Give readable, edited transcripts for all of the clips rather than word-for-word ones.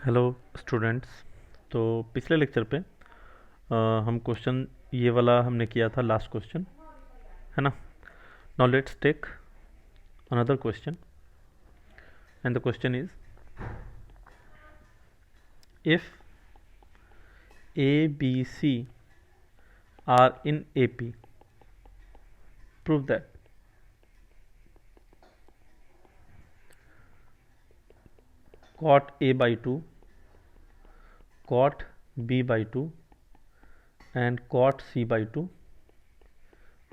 Hello students. तो पिछले lecture पे हम क्वेश्चन ये वाला हमने किया था, लास्ट क्वेश्चन है ना। Now let's take another question and the question is if A B C are in A P prove that cot a by 2 cot b by 2 and cot c by 2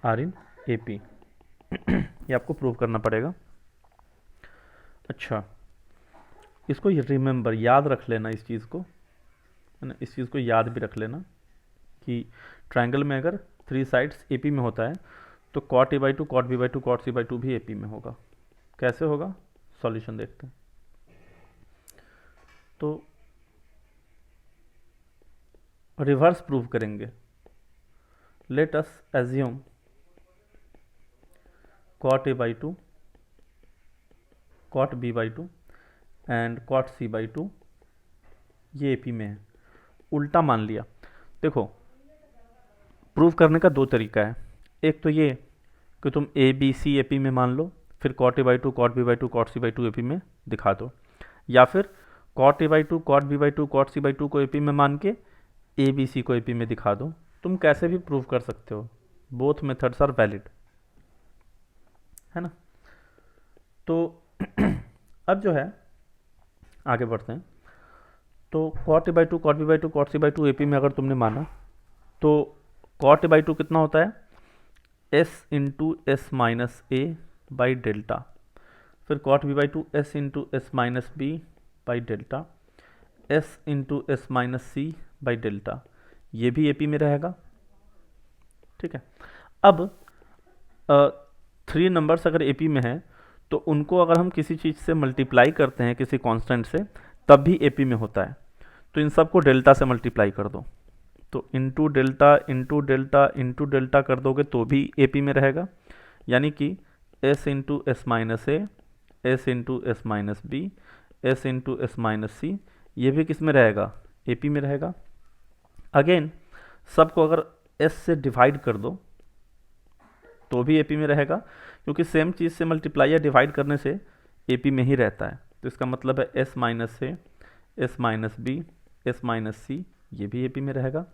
are in A P. ये आपको prove करना पड़ेगा। अच्छा, इसको remember याद रख लेना, इस चीज़ को है ना, इस चीज़ को याद भी रख लेना कि ट्रायंगल में अगर थ्री साइड्स एपी में होता है तो cot A by two, cot B by two, cot C by two भी एपी में होगा। कैसे होगा, सॉल्यूशन देखते हैं। तो रिवर्स प्रूव करेंगे। Let us assume cot A by two, cot B by two and cot C by two ये एपी में है। उल्टा मान लिया। देखो, प्रूव करने का दो तरीका है। एक तो ये कि तुम A B C A P में मान लो, फिर cot A by two, cot B by two, cot C by two A P में दिखा दो, या फिर cot A by two, cot B by two, cot C by two को ए पी में मान के ए बी सी को ए पी में दिखा दो। तुम कैसे भी प्रूव कर सकते हो, बोथ मेथड्स आर वैलिड, है ना। तो अब जो है आगे बढ़ते हैं। तो cot A by two, cot B by two, cot C by two A P में अगर तुमने माना तो कॉट ए बाई टू कितना होता है, S into S minus A by delta, फिर cot B by two S into S minus B by delta, S into S minus C by delta, ये भी एपी में रहेगा। ठीक है। अब थ्री नंबर्स अगर एपी में है तो उनको अगर हम किसी चीज़ से मल्टीप्लाई करते हैं, किसी कांस्टेंट से, तब भी एपी में होता है। तो इन सबको डेल्टा से मल्टीप्लाई कर दो, तो into delta into delta into delta कर दोगे तो भी एपी में रहेगा। यानी कि S into S minus A, S into S minus B, S into S minus C, ये भी किस में रहेगा, एपी में रहेगा। अगेन सबको अगर एस से डिवाइड कर दो तो भी एपी में रहेगा, क्योंकि सेम चीज़ से मल्टीप्लाई या डिवाइड करने से एपी में ही रहता है। तो इसका मतलब है S minus A, S minus B, S minus C, ये भी एपी में रहेगा।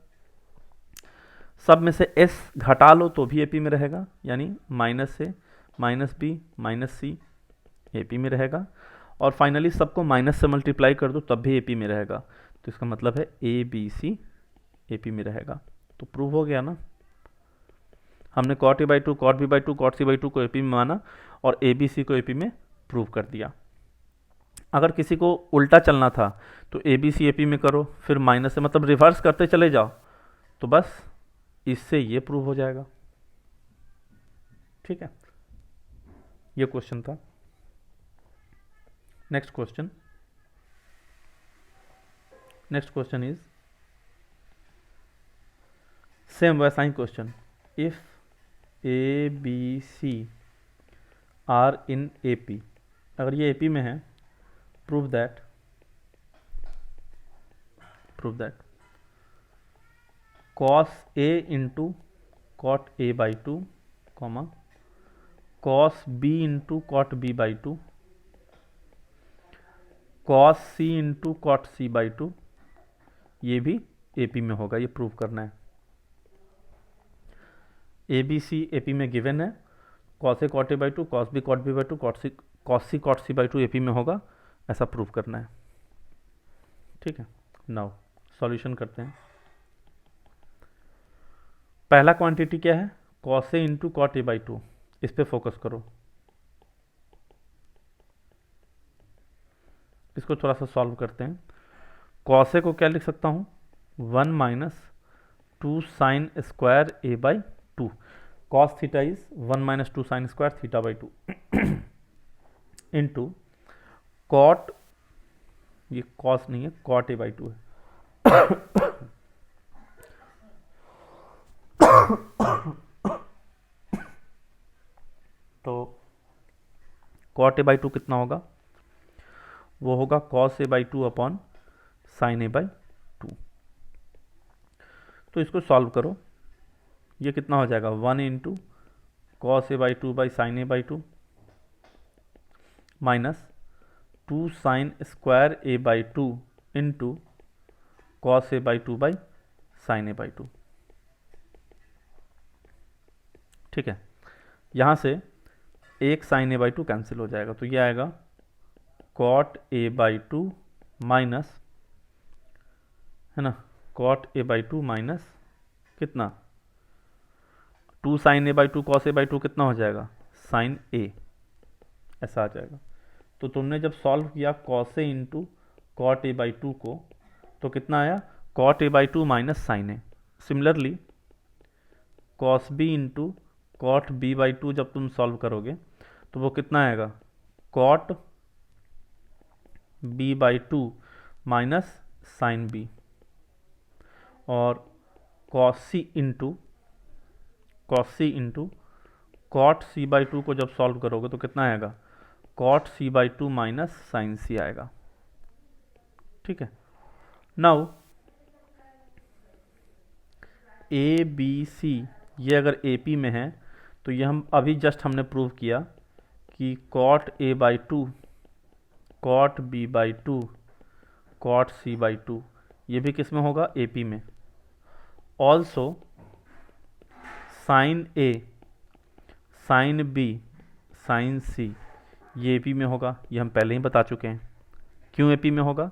सब में से एस घटा लो तो भी एपी में रहेगा, यानी माइनस ए, माइनस बी, माइनस सी, एपी में रहेगा। और फाइनली सबको माइनस से मल्टीप्लाई कर दो तब भी एपी में रहेगा। तो इसका मतलब है ए बी सी एपी में रहेगा। तो प्रूव हो गया ना। हमने cot A by two, cot B by two, cot C by two को एपी में माना और ए बी सी को एपी में प्रूव कर दिया। अगर किसी को उल्टा चलना था तो ए बी सी एपी में करो, फिर माइनस से, मतलब रिवर्स करते चले जाओ, तो बस इससे ये प्रूव हो जाएगा। ठीक है, ये क्वेश्चन था। Next question, next question is same वैसा ही क्वेश्चन। If A B C are in A P, अगर ये ए पी में है, prove that cos A into cot A by two, comma cos B into cot B by two, cos C into cot C by two, ये भी AP में होगा। ये prove करना है। ए बी सी एपी में गिवन है, cos A cot A by two, cos B cot B by two, cos c cot C by two AP में होगा, ऐसा प्रूव करना है। ठीक है, नाउ सॉल्यूशन करते हैं। पहला क्वांटिटी क्या है, cos A into cot A by two, इस पे फोकस करो। इसको थोड़ा सा सॉल्व करते हैं। कॉस ए को क्या लिख सकता हूँ, one minus two sine square A by two, cos theta is one minus two sine square theta by two, into cot, ये कॉस नहीं है, कॉट ए बाई टू है। तो कॉट ए बाई टू कितना होगा, वो होगा cos a by two upon sine a by two. तो इसको सॉल्व करो, ये कितना हो जाएगा 1 into cos a by two by sine a by two minus 2 sine square A by two into cos a by two by sine a by two. ठीक है, यहाँ से एक sine a by two cancel हो जाएगा, तो ये आएगा cot A by two minus, है ना, cot A by two minus कितना 2 sine a by two cos a by two कितना हो जाएगा साइन ए, ऐसा आ जाएगा। तो तुमने जब सॉल्व किया cos A into cot A by two को, तो कितना आया cot A by two minus sine A. Similarly cos B into cot B by two जब तुम सॉल्व करोगे तो वो कितना आएगा cot B by two minus sine B, और cos C into cot C by two को जब सॉल्व करोगे तो कितना आएगा cot C by two minus sine C आएगा। ठीक है, नाउ ए बी सी ये अगर ए पी में है तो ये हम अभी जस्ट हमने प्रूव किया कि cot A by two cot B by two cot C by two ये भी किस में होगा ए पी में। Also sine a sine b sine सी ये ए पी में होगा, ये हम पहले ही बता चुके हैं। क्यों ए पी में होगा,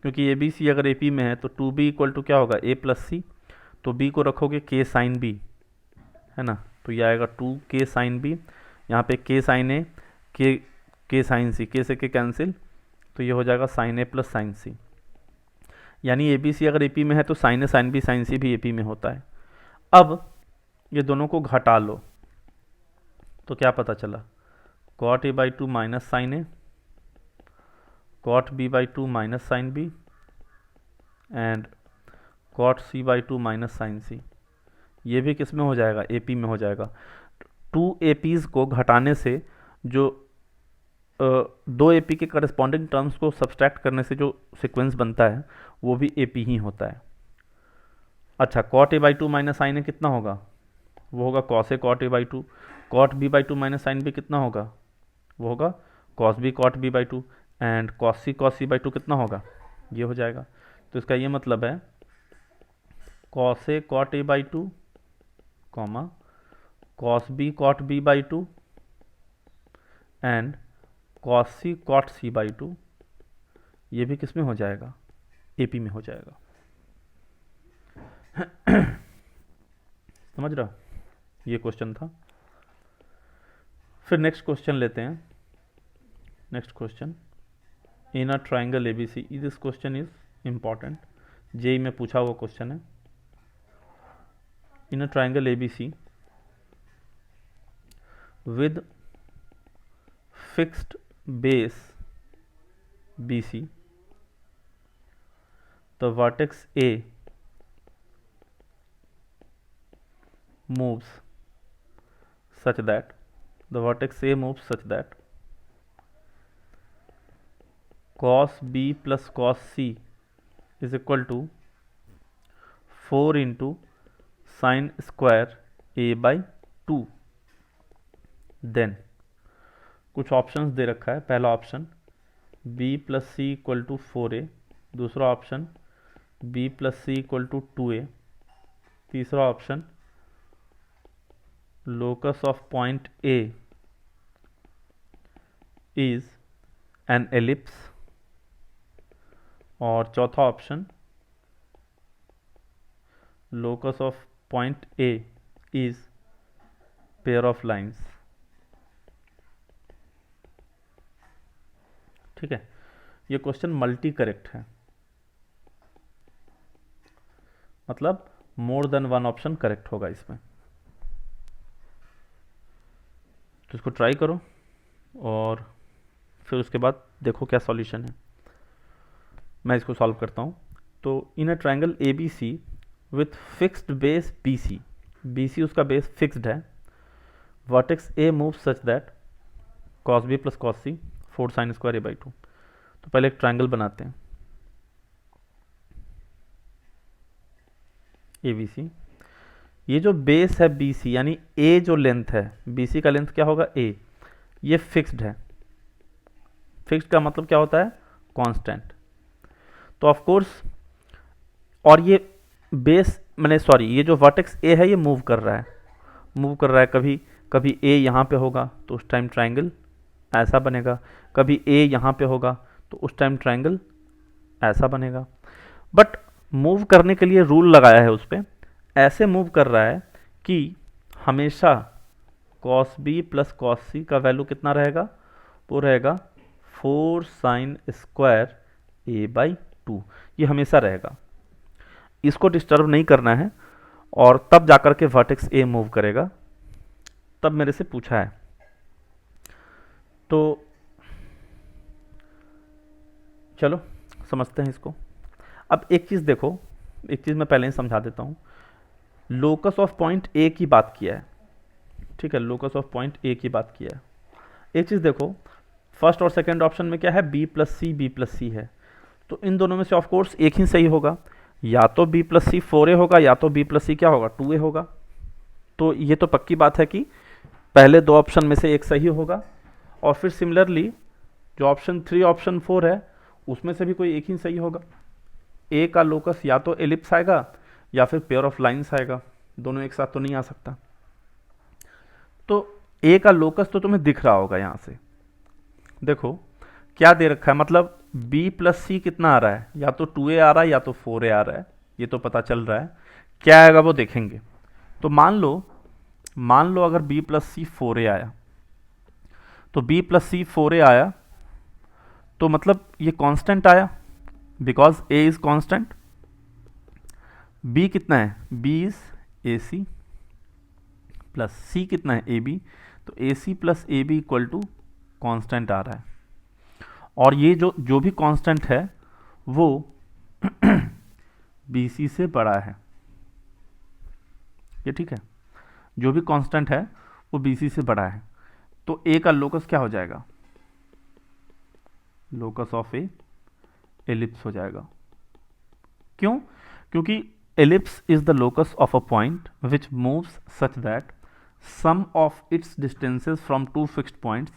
क्योंकि ए बी सी अगर ए पी में है तो टू बी इक्वल टू क्या होगा ए प्लस सी, तो बी को रखोगे के साइन बी, है ना, तो ये आएगा 2 के साइन बी, यहाँ पे के साइन ए के साइन सी, के से के कैंसिल, तो ये हो जाएगा साइन ए प्लस साइन सी। यानी ए बी सी अगर ए पी में है तो sign a sine b sine सी भी ए पी में होता है। अब ये दोनों को घटा लो तो क्या पता चला cot A by two minus sine A, cot B by two minus sine B and cot C by two minus sine सी, ये भी किस में हो जाएगा ए पी में हो जाएगा। 2 ए पीज़ को घटाने से जो दो ए पी के करस्पॉन्डिंग टर्म्स को सब्सट्रैक्ट करने से जो सीक्वेंस बनता है वो भी ए पी ही होता है। अच्छा, cot A by two minus sine A कितना होगा, वो होगा cos A cot A by two, cot B by two minus sine B कितना होगा, वो होगा cos B cot B by two, and cos C by two कितना होगा, ये हो जाएगा। तो इसका ये मतलब है cos A cot A by two comma cos B cot B by two and cos c cot C by two, ये भी किस में हो जाएगा ए पी में हो जाएगा। समझ रहा, ये क्वेश्चन था। फिर नेक्स्ट क्वेश्चन लेते हैं। Next question in a triangle ABC, this question is important, JEE में पूछा हुआ क्वेश्चन है। In a triangle ABC with fixed base BC, the vertex A moves such that cos B plus cos C is equal to 4 into sin square A by 2। Then कुछ options दे रखा है। पहला option b plus C equal to 4a, दूसरा option b plus C equal to 2a, तीसरा option locus of point a is an ellipse, और चौथा option locus of point a is pair of lines. ठीक है, ये question multi correct है, मतलब more than one option correct होगा इसमें। तो इसको ट्राई करो और फिर उसके बाद देखो क्या सॉल्यूशन है। मैं इसको सॉल्व करता हूँ। तो in a triangle A B C with fixed base B C, B C उसका बेस फिक्स्ड है, vertex A move such that cos B plus cos C 4 sine square A by two. तो पहले एक triangle बनाते हैं। A B C. ये जो base है बी सी, यानी ए जो लेंथ है, बी सी का लेंथ क्या होगा ए, ये फिक्स्ड है। फिक्स्ड का मतलब क्या होता है, कांस्टेंट। तो ऑफ कोर्स, और ये बेस मैंने सॉरी ये जो वर्टेक्स ए है ये मूव कर रहा है, मूव कर रहा है। कभी कभी ए यहाँ पे होगा तो उस टाइम ट्रायंगल ऐसा बनेगा, कभी ए यहाँ पे होगा तो उस टाइम ट्रायंगल ऐसा बनेगा। बट मूव करने के लिए रूल लगाया है उस पर, ऐसे मूव कर रहा है कि हमेशा कॉस बी प्लस कॉस सी का वैल्यू कितना रहेगा, वो रहेगा 4 साइन स्क्वायर ए बाई 2। ये हमेशा रहेगा, इसको डिस्टर्ब नहीं करना है। और तब जाकर के वर्टेक्स ए मूव करेगा। तब मेरे से पूछा है, तो चलो समझते हैं इसको। अब एक चीज़ देखो, एक चीज़ मैं पहले ही समझा देता हूँ। लोकस ऑफ पॉइंट ए की बात किया है, ठीक है, लोकस ऑफ पॉइंट ए की बात किया है। एक चीज़ देखो, फर्स्ट और सेकंड ऑप्शन में क्या है, बी प्लस सी है। तो इन दोनों में से ऑफ कोर्स एक ही सही होगा, या तो बी प्लस सी 4a होगा, या तो बी प्लस सी क्या होगा 2a होगा। तो ये तो पक्की बात है कि पहले दो ऑप्शन में से एक सही होगा। और फिर सिमिलरली जो ऑप्शन 3 ऑप्शन 4 है उसमें से भी कोई एक ही सही होगा। ए का लोकस या तो एलिप्स आएगा या फिर पेयर ऑफ लाइंस आएगा, दोनों एक साथ तो नहीं आ सकता। तो ए का लोकस तो तुम्हें दिख रहा होगा यहाँ से, देखो क्या दे रखा है, मतलब b प्लस सी कितना आ रहा है, या तो 2a आ रहा है या तो 4a आ रहा है, ये तो पता चल रहा है। क्या आएगा वो देखेंगे। तो मान लो अगर b प्लस सी 4a आया, तो b प्लस सी 4a आया तो मतलब ये कांस्टेंट आया, because a is constant. b कितना है, b is A C plus c कितना है ए बी, तो A C plus A B equal to constant आ रहा है। और ये जो भी कांस्टेंट है वो बी सी से बड़ा है, ये ठीक है, जो भी कांस्टेंट है वो बी सी से बड़ा है। तो ए का लोकस क्या हो जाएगा, लोकस ऑफ ए एलिप्स हो जाएगा। क्यों, क्योंकि ellipse is the locus of a point which moves such that sum of its distances from two fixed points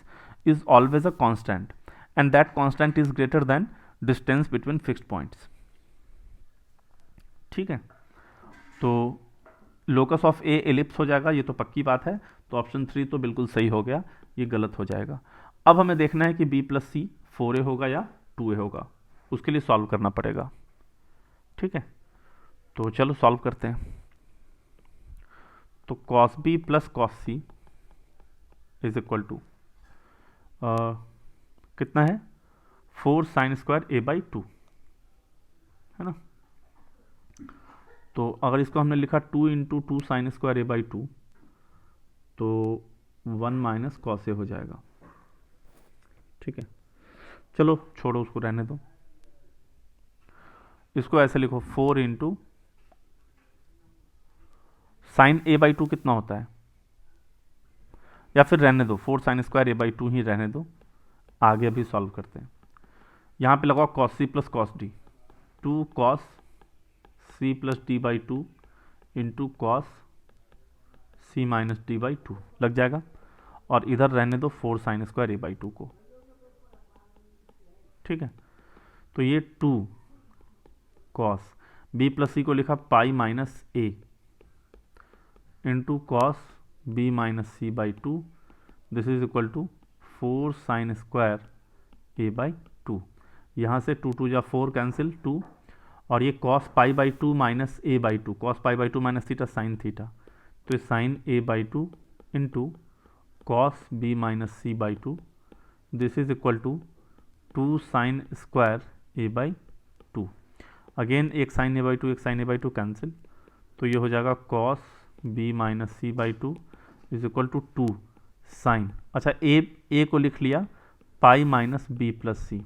is always a constant and that constant is greater than distance between fixed points। ठीक है, तो locus of A ellipse हो जाएगा, ये तो पक्की बात है। तो ऑप्शन 3 तो बिल्कुल सही हो गया, ये गलत हो जाएगा। अब हमें देखना है कि b प्लस सी 4a होगा या 2a होगा, उसके लिए सॉल्व करना पड़ेगा। ठीक है, तो चलो सॉल्व करते हैं। तो cos B plus cos c is equal to कितना है, 4 साइन स्क्वायर ए बाई 2, है ना। तो अगर इसको हमने लिखा 2 into 2 sine square A by 2, तो 1 माइनस कॉस ए हो जाएगा। ठीक है, चलो छोड़ो उसको, रहने दो। इसको ऐसे लिखो 4 इंटू साइन ए बाई 2 कितना होता है, या फिर रहने दो 4 साइन स्क्वायर ए बाई 2 ही रहने दो, आगे अभी सॉल्व करते हैं। यहाँ पे लगाओ cos c plus cos d, 2 cos c plus D by 2 into cos c minus d by 2 लग जाएगा। और इधर रहने दो 4 साइन स्क्वायर ए बाई 2 को। ठीक है, तो ये 2 कॉस बी प्लस सी को लिखा pi minus a into cos B minus C by 2, this is equal to 4 sine square A by 2। यहाँ से 2 2 जा 4 कैंसिल 2, और ये cos pi by 2 minus A by 2, cos pi by 2 minus theta sine theta, तो ये sine a by 2 into cos B minus C by 2, this is equal to 2 sine square A by 2। Again एक sine a by 2 एक sine a by 2 cancel, तो ये हो जाएगा cos B minus C by 2 is equal to 2 sine, अच्छा a को लिख लिया pi minus b plus c.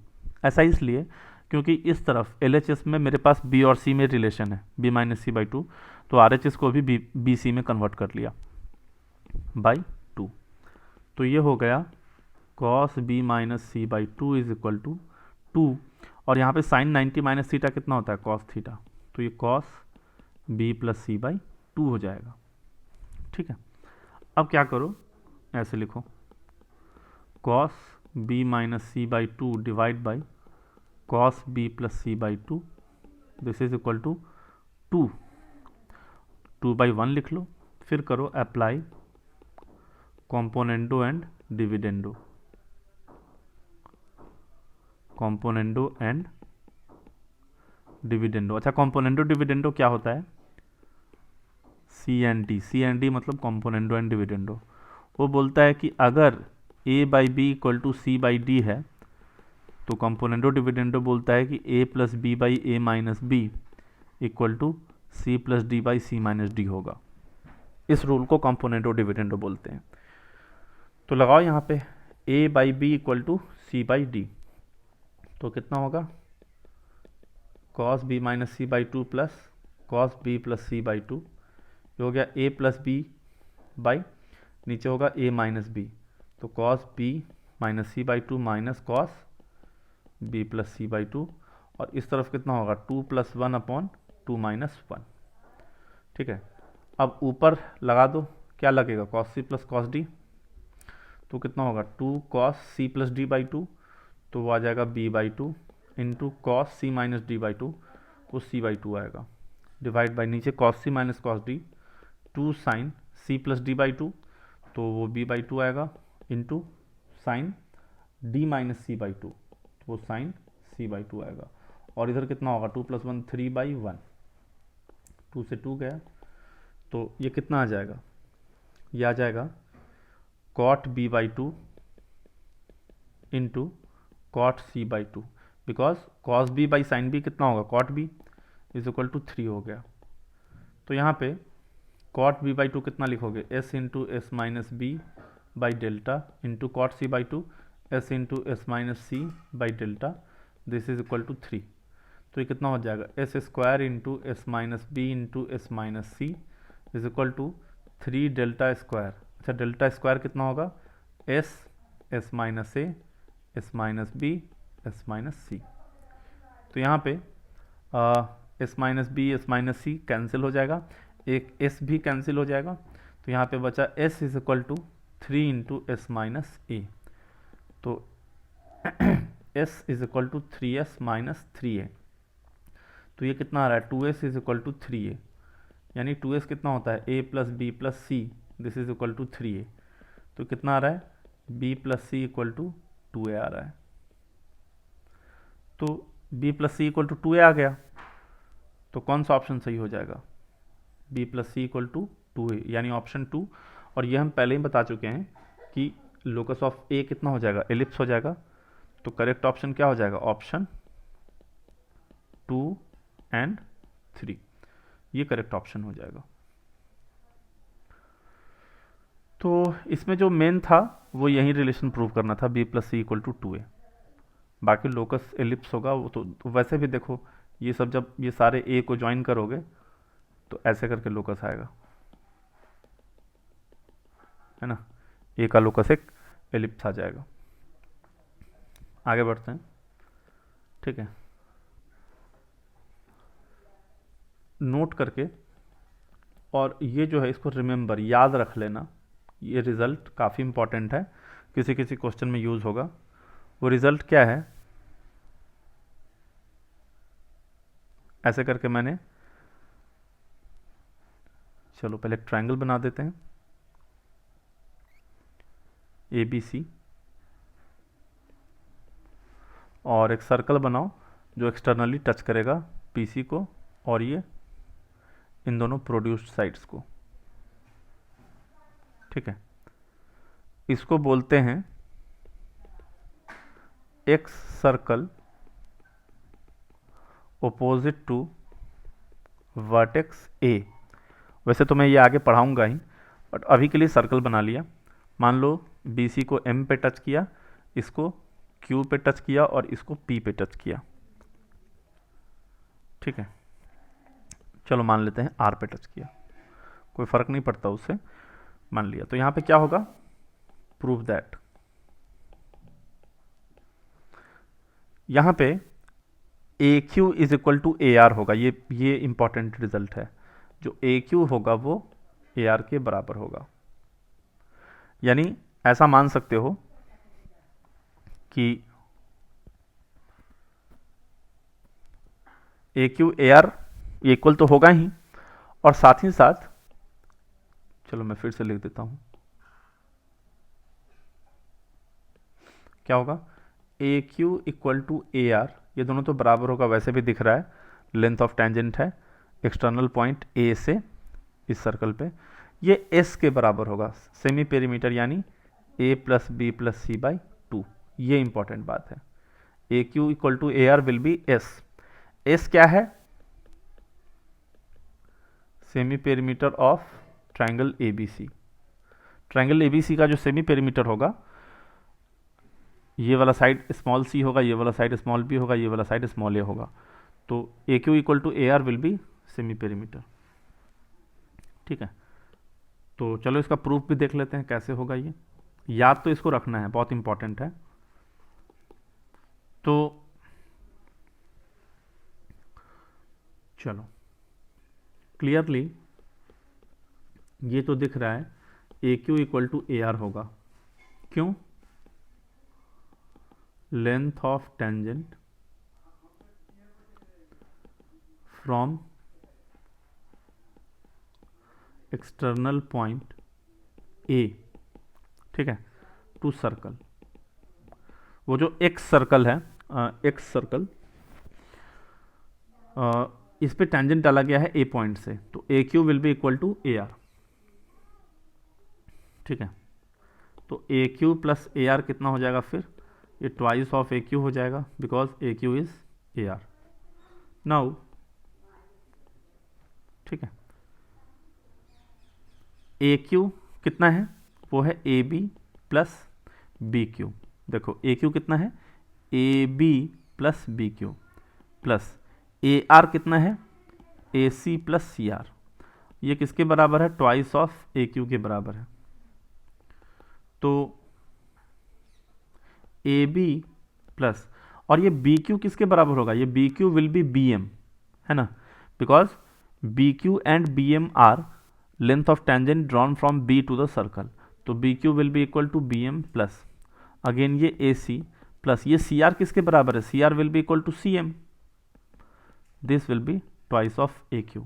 ऐसा इसलिए क्योंकि इस तरफ एल एच एस में मेरे पास बी और सी में रिलेशन है, बी माइनस सी बाई 2, तो आर एच एस को भी बी सी में कन्वर्ट कर लिया बाई 2। तो ये हो गया cos B minus C by 2 is equal to 2, और यहाँ पे साइन 90 माइनस थीटा कितना होता है, कॉस थीटा, तो ये cos B plus C by two हो जाएगा। ठीक है, अब क्या करो, ऐसे लिखो cos B minus C by two divide by cos B plus C by two, this is equal to two, 2/1 लिख लो। फिर करो apply componendo and dividendo, componendo and dividendo. अच्छा, कॉम्पोनेंडो डिविडेंडो क्या होता है? सी एन डी मतलब componendo and dividendo. वो बोलता है कि अगर a by B equal to C by D है तो कॉम्पोनेंडो डिविडेंडो बोलता है कि A plus B by A minus B equal to C plus D by C minus D होगा। इस रूल को कॉम्पोनेंडो डिविडेंडो बोलते हैं। तो लगाओ यहाँ पे A by B equal to C by D, तो कितना होगा cos B minus C by two plus cos B plus C by two, ये हो गया ए प्लस बी बाई, नीचे होगा ए माइनस बी, तो cos B minus C by two minus cos B plus C by two, और इस तरफ कितना होगा 2 + 1 अपॉन 2 - 1। ठीक है, अब ऊपर लगा दो, क्या लगेगा cos c plus cos d, तो कितना होगा 2 cos c plus D by two, तो वो आ जाएगा b by two into cos c minus d by two, वो सी बाई टू आएगा, डिवाइड बाई नीचे cos c minus cos d 2 sine c plus D by two, तो वो b by two आएगा into sine d minus C by two, तो वो sign C by two आएगा। और इधर कितना होगा 2 + 1 3/1, 2 से 2 गया, तो ये कितना आ जाएगा, ये आ जाएगा cot B by two into cot C by two, because cos B by sine B कितना होगा cot B is equal to 3 हो गया। तो यहाँ पे कॉट बी बाई टू कितना लिखोगे S into S minus B by delta into cot C by two S into S minus C by delta, this is equal to 3। तो ये कितना हो जाएगा S square into S minus B into S minus C is equal to 3 delta square. अच्छा, delta square कितना होगा S S minus A S minus B S minus C, तो यहाँ पे S minus B S minus सी cancel हो जाएगा, एक S भी कैंसिल हो जाएगा, तो यहाँ पे बचा S is equal to 3 into S minus A, तो S is equal to 3s minus 3a, तो ये कितना आ रहा है 2s is equal to 3a, यानी 2s कितना होता है a plus B plus C, this is equal to 3a, तो कितना आ रहा है b plus C equal to 2a आ रहा है। तो b plus C equal to 2a आ गया, तो कौन सा ऑप्शन सही हो जाएगा b plus C equal to 2a, यानी ऑप्शन 2। और ये हम पहले ही बता चुके हैं कि लोकस ऑफ a कितना हो जाएगा एलिप्स हो जाएगा, तो करेक्ट ऑप्शन क्या हो जाएगा ऑप्शन 2 एंड 3, ये करेक्ट ऑप्शन हो जाएगा। तो इसमें जो मेन था वो यही रिलेशन प्रूव करना था b plus C equal to 2a, बाकी लोकस एलिप्स होगा वो तो वैसे भी देखो ये सब जब ये सारे a को ज्वाइन करोगे तो ऐसे करके लोकस आएगा, है ना, a का लोकस एक एलिप्स आ जाएगा। आगे बढ़ते हैं, ठीक है, नोट करके, और ये जो है इसको रिमेंबर याद रख लेना, ये रिजल्ट काफ़ी इंपॉर्टेंट है, किसी किसी क्वेश्चन में यूज़ होगा। वो रिजल्ट क्या है, ऐसे करके मैंने, चलो पहले एक ट्रायंगल बना देते हैं ABC, और एक सर्कल बनाओ जो एक्सटर्नली टच करेगा PC को और ये इन दोनों प्रोड्यूस्ड साइड्स को, ठीक है। इसको बोलते हैं excircle opposite to vertex A। वैसे तो मैं ये आगे पढ़ाऊंगा ही, बट अभी के लिए सर्कल बना लिया। मान लो BC को M पे टच किया, इसको Q पे टच किया और इसको P पे टच किया, ठीक है। चलो मान लेते हैं R पे टच किया, कोई फर्क नहीं पड़ता उससे, मान लिया। तो यहाँ पे क्या होगा, प्रूव दैट, यहाँ पे AQ is equal to AR होगा, ये इंपॉर्टेंट रिजल्ट है। जो ए क्यू होगा वो ए आर के बराबर होगा। यानी ऐसा मान सकते हो कि ए क्यू ए आर इक्वल तो होगा ही, और साथ ही साथ, चलो मैं फिर से लिख देता हूं, क्या होगा, A Q equal to A R, ये दोनों तो बराबर होगा, वैसे भी दिख रहा है, लेंथ ऑफ टेंजेंट है एक्सटर्नल पॉइंट ए से इस सर्कल पे, ये एस के बराबर होगा, सेमी पेरीमीटर यानी A plus B plus C by 2। ये इंपॉर्टेंट बात है, A Q equal to A R will be S. S क्या है, semi perimeter of triangle ABC. Triangle ABC का जो सेमी पेरीमीटर होगा, ये वाला साइड स्मॉल सी होगा, ये वाला साइड स्मॉल बी होगा, ये वाला साइड स्मॉल ए होगा, तो A Q equal to A R will be semi perimeter. ठीक है, तो चलो इसका प्रूफ भी देख लेते हैं कैसे होगा ये। याद तो इसको रखना है, बहुत इंपॉर्टेंट है। तो चलो, क्लियरली ये तो दिख रहा है A Q equal to A R होगा। क्यों, length of tangent from external point A, ठीक है, टू सर्कल। वो जो एक्स सर्कल है, एक्स सर्कल, इस पे टेंजेंट डाला गया है ए पॉइंट से, तो A Q will be equal to A R. ठीक है, तो A Q plus A R कितना हो जाएगा फिर, ये ट्वाइस ऑफ ए क्यू हो जाएगा, because A Q is A R. Now ठीक है, ए क्यू कितना है, वो है A B plus B Q. देखो ए क्यू कितना है, A B plus B Q, plus A R कितना है, ए सी प्लस सी आर। ये किसके बराबर है, ट्वाइस ऑफ ए क्यू के बराबर है। तो ए बी प्लस, और ये बी क्यू किसके बराबर होगा, ये B Q will be B M, है ना, because B Q and B M are length of tangent drawn from B to the circle, तो B Q will be equal to B M plus, again ये A C plus, ये C R किसके बराबर है, C R will be equal to C M, this will be twice of A Q.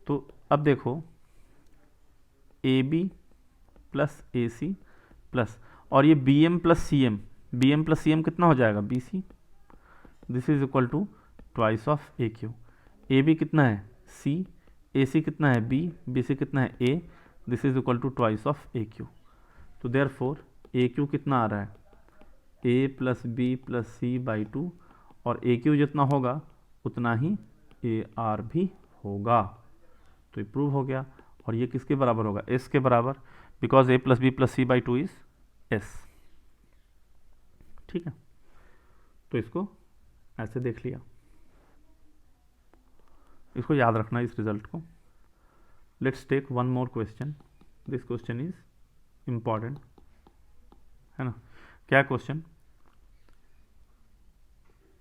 तो अब देखो A B plus A C plus, और ये B M plus C M, B M plus C M कितना हो जाएगा, B C, this is equal to twice of A Q. A B कितना है, सी, ए सी कितना है, बी सी कितना है, A, this is equal to twice of A Q. तो देयर फोर ए क्यू कितना आ रहा है, A plus B plus C by 2, और ए क्यू जितना होगा उतना ही ए आर भी होगा। तो ये प्रूव हो गया, और ये किसके बराबर होगा, एस के बराबर, because A plus B plus C by 2 is S. ठीक है, तो इसको ऐसे देख लिया, इसको याद रखना इस रिजल्ट को। Let's take one more question, this question is important, है ना। क्या question,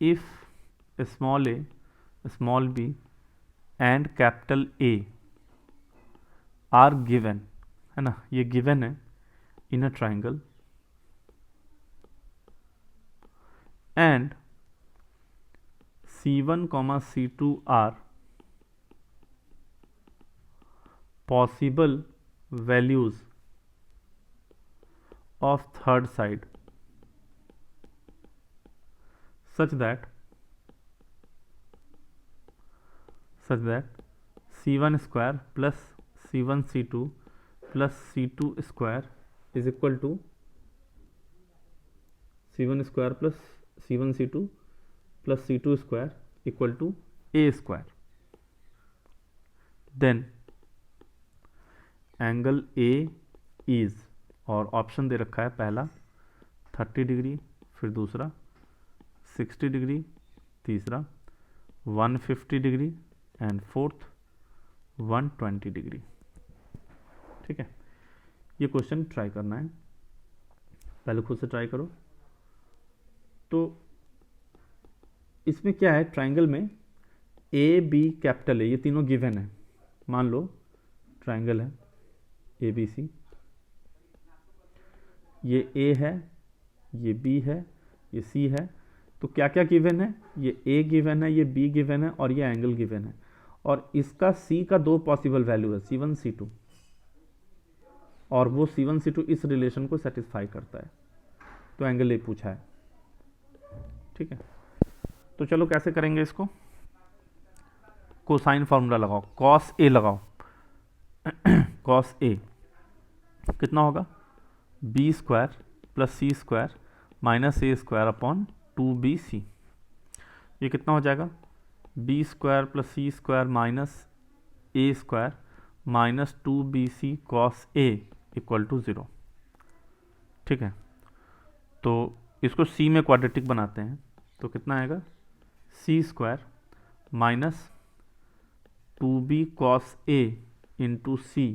if small A, small B and capital A are given, है ना, ये गिवन है in a triangle, and C1, C2 are possible values of third side such that C1 square plus C1 C2 plus C2 square is equal to C1 square plus C1 C2 plus C2 square equal to A square. Then angle A is, और option दे रखा है पहला 30 degree, फिर दूसरा 60 degree, तीसरा 150 degree and fourth 120 degree. ठीक है, ये क्वेश्चन ट्राई करना है, पहले खुद से ट्राई करो। तो इसमें क्या है, ट्राइंगल में ए बी कैपिटल ए, ये तीनों गिवन है, मान लो ट्रायंगल है ABC, ये A है, ये B है, ये C है। तो क्या क्या गिवन है, ये A गिवन है, ये B गिवन है और ये एंगल गिवन है, और इसका C का दो पॉसिबल वैल्यू है C1 C2, और वो C1 C2 इस रिलेशन को सेटिस्फाई करता है, तो एंगल ए पूछा है। ठीक है, तो चलो कैसे करेंगे इसको, कोसाइन फार्मूला लगाओ, कॉस ए लगाओ। कॉस ए कितना होगा, B square plus C square minus A square upon 2BC। ये कितना हो जाएगा, B square plus C square minus A square minus 2BC cos A equal to 0। ठीक है, तो इसको सी में क्वाड्रेटिक बनाते हैं, तो कितना आएगा, C square minus 2B cos A into C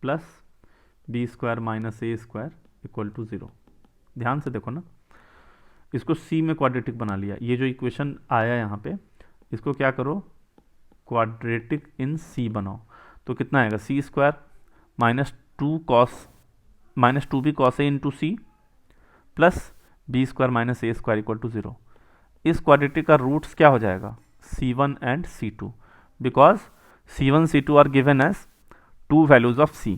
plus B square minus A square equal to 0। ध्यान से देखो ना, इसको सी में क्वाड्रेटिक बना लिया, ये जो इक्वेशन आया यहाँ पे, इसको क्या करो, क्वाड्रेटिक इन सी बनाओ। तो कितना आएगा, C square minus 2B cos A into C plus B square minus A square equal to 0। इस क्वाड्रेटिक का रूट्स क्या हो जाएगा, C1 and C2, because C1 C2 are given as two values of C।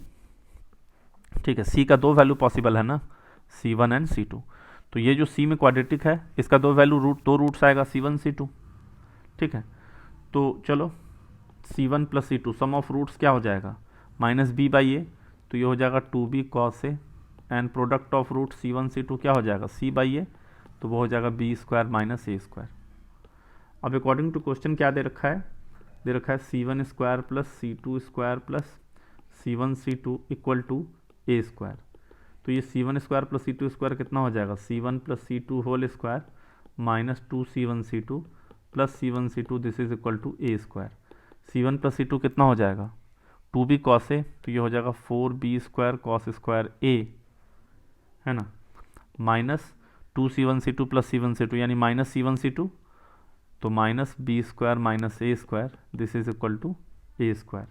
ठीक है, C का दो value possible है ना, C1 एंड C2। तो ये जो C में क्वाड्रेटिक है, इसका दो वैल्यू दो रूट्स आएगा C1 C2। ठीक है, तो चलो C1 plus C2 some of roots क्या हो जाएगा, माइनस B बाई ए, तो ये हो जाएगा 2B cos A, and product of root C1 C2 क्या हो जाएगा, C बाई ए, तो वो हो जाएगा B square minus A square. अब अकॉर्डिंग टू क्वेश्चन क्या दे रखा है, दे रखा है C1 square plus C2 square plus C1 C2 equal to A square. तो ये C1 square plus C2 square कितना हो जाएगा, C1 plus C2 whole square minus 2C1 C2 plus C1 C2, this is equal to A square. C1 plus C2 कितना हो जाएगा, 2B cos ए, तो ये हो जाएगा 4B स्क्वायर कॉस स्क्वायर ए, है ना, minus 2C1 C2 plus C1 C2 यानी माइनस C1 C2, तो minus B square minus A square, this is equal to A square,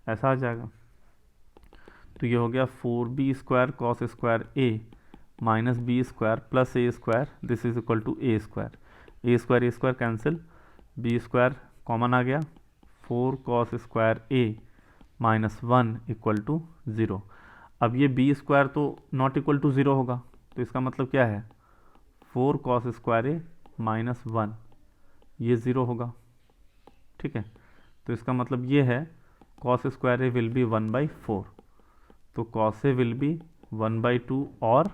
ऐसा आ जाएगा। तो ये हो गया 4B square cos square A minus B square plus A square, this is equal to A square. A square cancel, B square common आ गया, 4 cos square A minus 1 equal to 0। अब ये B स्क्वायर तो not equal to 0 होगा, तो इसका मतलब क्या है, 4 कॉस स्क्वायर ए माइनस 1, ये 0 होगा। ठीक है, तो इसका मतलब ये है cos square A will be 1/4, तो कॉस ए विल बी 1/2 और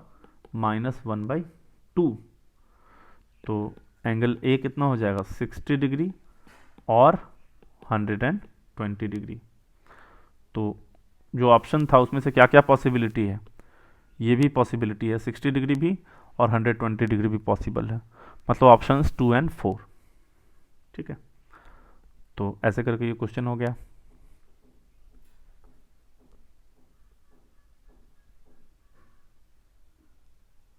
माइनस 1/2। तो एंगल ए कितना हो जाएगा, 60 डिग्री और 120 डिग्री। तो जो ऑप्शन था उसमें से क्या क्या पॉसिबिलिटी है, ये भी पॉसिबिलिटी है, 60 डिग्री भी और 120 डिग्री भी पॉसिबल है, मतलब ऑप्शंस 2 एंड 4। ठीक है, तो ऐसे करके ये क्वेश्चन हो गया।